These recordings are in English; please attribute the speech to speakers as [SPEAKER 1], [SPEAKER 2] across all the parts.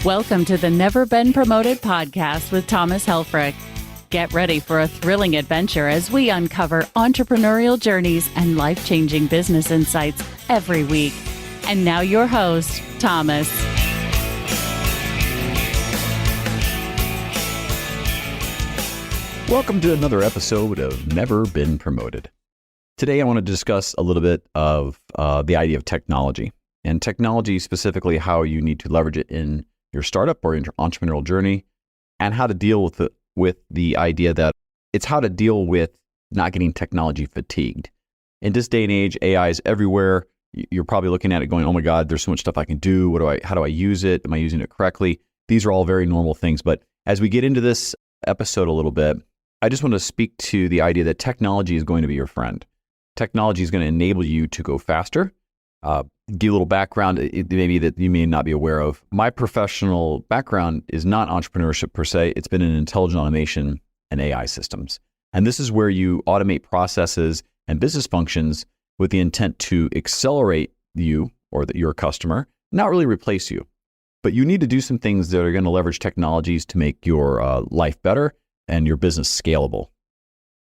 [SPEAKER 1] Welcome to the Never Been Promoted podcast with Thomas Helfrich. Get ready for a thrilling adventure as we uncover entrepreneurial journeys and life-changing business insights every week. And now your host, Thomas.
[SPEAKER 2] Welcome to another episode of Never Been Promoted. Today I want to discuss a little bit of the idea of technology, and technology specifically how you need to leverage it in your startup or your entrepreneurial journey, and how to deal with the idea that it's how to deal with not getting technology fatigued. In this day and age, AI is everywhere. You're probably looking at it going, oh my God, there's so much stuff I can do. How do I use it? Am I using it correctly? These are all very normal things. But as we get into this episode a little bit, I just want to speak to the idea that technology is going to be your friend. Technology is going to enable you to go faster. Give you a little background, maybe that you may not be aware of. My professional background is not entrepreneurship per se. It's been in intelligent automation and AI systems. And this is where you automate processes and business functions with the intent to accelerate you or your customer, not really replace you. But you need to do some things that are going to leverage technologies to make your life better and your business scalable.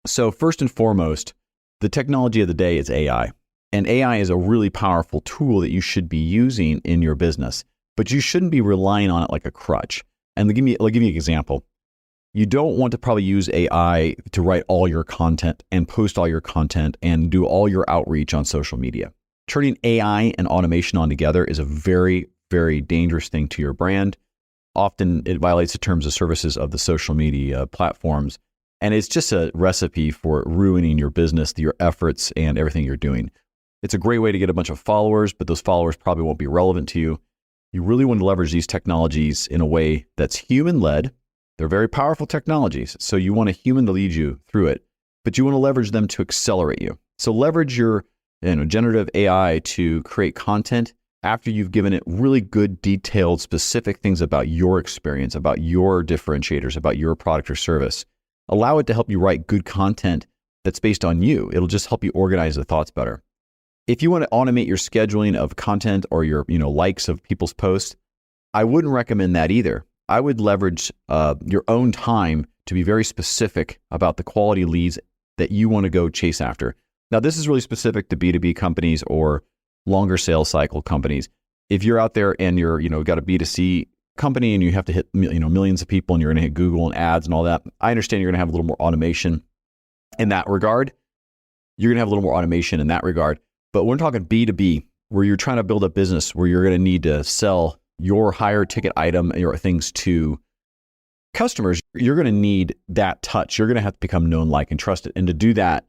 [SPEAKER 2] So first and foremost, the technology of the day is AI. And AI is a really powerful tool that you should be using in your business, but you shouldn't be relying on it like a crutch. And I'll give you an example. You don't want to probably use AI to write all your content and post all your content and do all your outreach on social media. Turning AI and automation on together is a very, very dangerous thing to your brand. Often it violates the terms of services of the social media platforms. And it's just a recipe for ruining your business, your efforts, and everything you're doing. It's a great way to get a bunch of followers, but those followers probably won't be relevant to you. You really want to leverage these technologies in a way that's human-led. They're very powerful technologies, so you want a human to lead you through it, but you want to leverage them to accelerate you. So leverage your generative AI to create content after you've given it really good, detailed, specific things about your experience, about your differentiators, about your product or service. Allow it to help you write good content that's based on you. It'll just help you organize the thoughts better. If you want to automate your scheduling of content or your likes of people's posts, I wouldn't recommend that either. I would leverage your own time to be very specific about the quality leads that you want to go chase after. Now, this is really specific to B2B companies or longer sales cycle companies. If you're out there and you're got a B2C company and you have to hit millions of people and you're going to hit Google and ads and all that, I understand you're going to have a little more automation in that regard. But we're talking B2B, where you're trying to build a business where you're going to need to sell your higher ticket item or things to customers. You're going to need that touch. You're going to have to become known, like, and trusted. And to do that,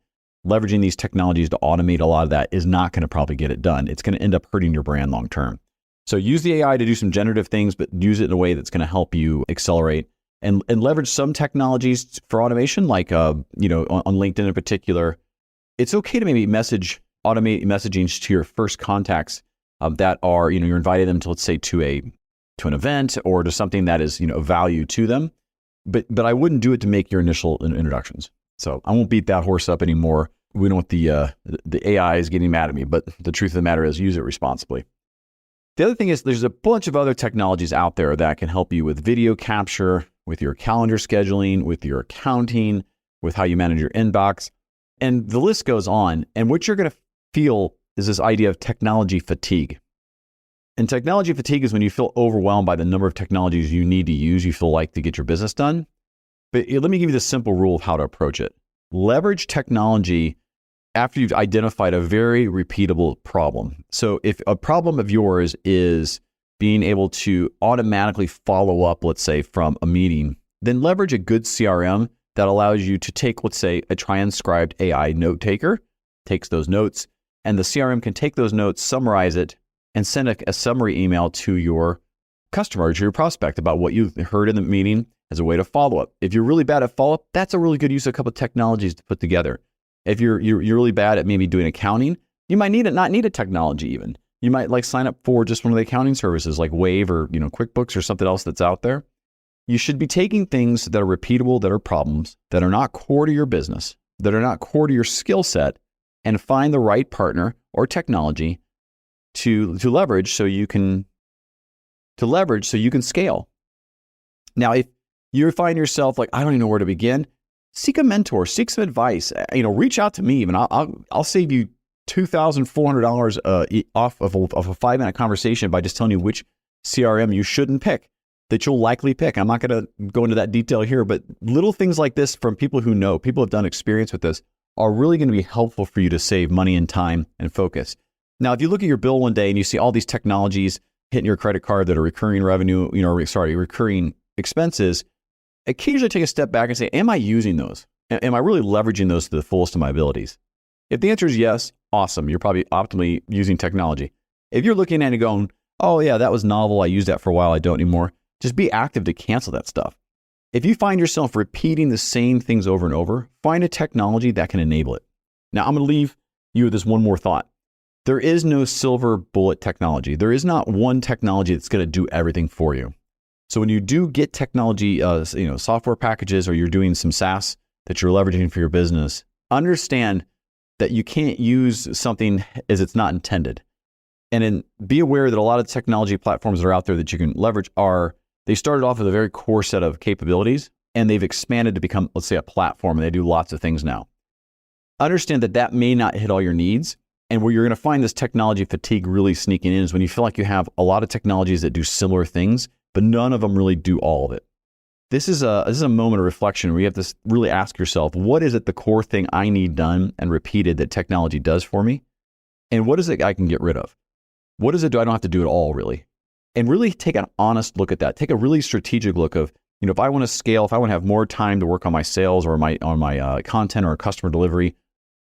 [SPEAKER 2] leveraging these technologies to automate a lot of that is not going to probably get it done. It's going to end up hurting your brand long term. So use the AI to do some generative things, but use it in a way that's going to help you accelerate and leverage some technologies for automation, like on LinkedIn in particular. It's okay to maybe automate messaging to your first contacts that are, you're inviting them to, let's say, to an event or to something that is, of value to them. But I wouldn't do it to make your initial introductions. So I won't beat that horse up anymore. We don't want the AI is getting mad at me, but the truth of the matter is use it responsibly. The other thing is there's a bunch of other technologies out there that can help you with video capture, with your calendar scheduling, with your accounting, with how you manage your inbox. And the list goes on. And what you're going to feel is this idea of technology fatigue. And technology fatigue is when you feel overwhelmed by the number of technologies you need to use, you feel like, to get your business done. But let me give you the simple rule of how to approach it. Leverage technology after you've identified a very repeatable problem. So if a problem of yours is being able to automatically follow up, let's say, from a meeting, then leverage a good CRM that allows you to take, let's say, a transcribed AI note taker, takes those notes, and the CRM can take those notes, summarize it, and send a summary email to your customer, to your prospect, about what you heard in the meeting as a way to follow up. If you're really bad at follow up, that's a really good use of a couple of technologies to put together. If you're really bad at maybe doing accounting, you might not need a technology even. You might sign up for just one of the accounting services like Wave or QuickBooks or something else that's out there. You should be taking things that are repeatable, that are problems, that are not core to your business, that are not core to your skill set, and find the right partner or technology to leverage so you can to leverage so you can scale. Now, if you find yourself like, I don't even know where to begin, seek a mentor, seek some advice. Reach out to me even. I'll save you $2,400 off of a 5-minute conversation by just telling you which CRM you shouldn't pick, that you'll likely pick. I'm not going to go into that detail here, but little things like this from people who know, people who have done experience with this, are really going to be helpful for you to save money and time and focus. Now, if you look at your bill one day and you see all these technologies hitting your credit card that are recurring revenue, recurring expenses, occasionally take a step back and say, am I using those? Am I really leveraging those to the fullest of my abilities? If the answer is yes, awesome. You're probably optimally using technology. If you're looking at it going, oh yeah, that was novel, I used that for a while, I don't anymore, just be active to cancel that stuff. If you find yourself repeating the same things over and over, find a technology that can enable it. Now, I'm going to leave you with this one more thought. There is no silver bullet technology. There is not one technology that's going to do everything for you. So when you do get technology, software packages, or you're doing some SaaS that you're leveraging for your business, understand that you can't use something as it's not intended. And be aware that a lot of technology platforms that are out there that you can leverage they started off with a very core set of capabilities, and they've expanded to become, let's say, a platform, and they do lots of things now. Understand that may not hit all your needs, and where you're going to find this technology fatigue really sneaking in is when you feel like you have a lot of technologies that do similar things, but none of them really do all of it. This is a moment of reflection where you have to really ask yourself, what is it the core thing I need done and repeated that technology does for me? And what is it I can get rid of? What is it I don't have to do at all, really? And really take an honest look at that. Take a really strategic look of, if I want to scale, if I want to have more time to work on my sales or on my content or customer delivery,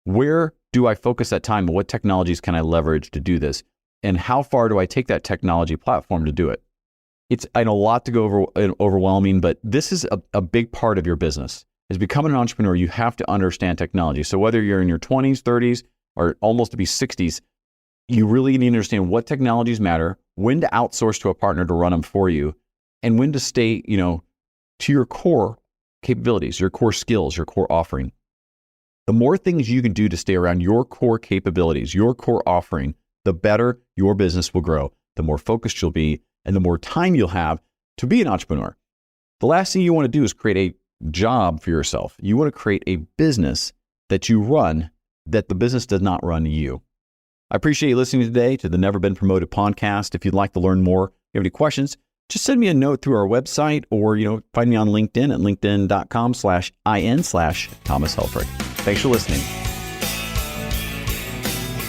[SPEAKER 2] where do I focus that time? And what technologies can I leverage to do this? And how far do I take that technology platform to do it? I know a lot to go overwhelming, but this is a big part of your business. As becoming an entrepreneur, you have to understand technology. So whether you're in your 20s, 30s, or almost to be 60s, you really need to understand what technologies matter, when to outsource to a partner to run them for you, and when to stay, to your core capabilities, your core skills, your core offering. The more things you can do to stay around your core capabilities, your core offering, the better your business will grow, the more focused you'll be, and the more time you'll have to be an entrepreneur. The last thing you want to do is create a job for yourself. You want to create a business that you run, that the business does not run you. I appreciate you listening today to the Never Been Promoted podcast. If you'd like to learn more, if you have any questions, just send me a note through our website, or find me on LinkedIn at linkedin.com/in/Thomas Helfrich. Thanks for listening.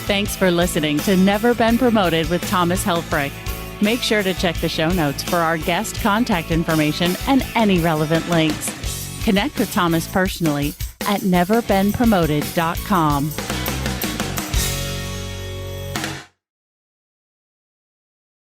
[SPEAKER 1] Thanks for listening to Never Been Promoted with Thomas Helfrich. Make sure to check the show notes for our guest contact information and any relevant links. Connect with Thomas personally at neverbeenpromoted.com.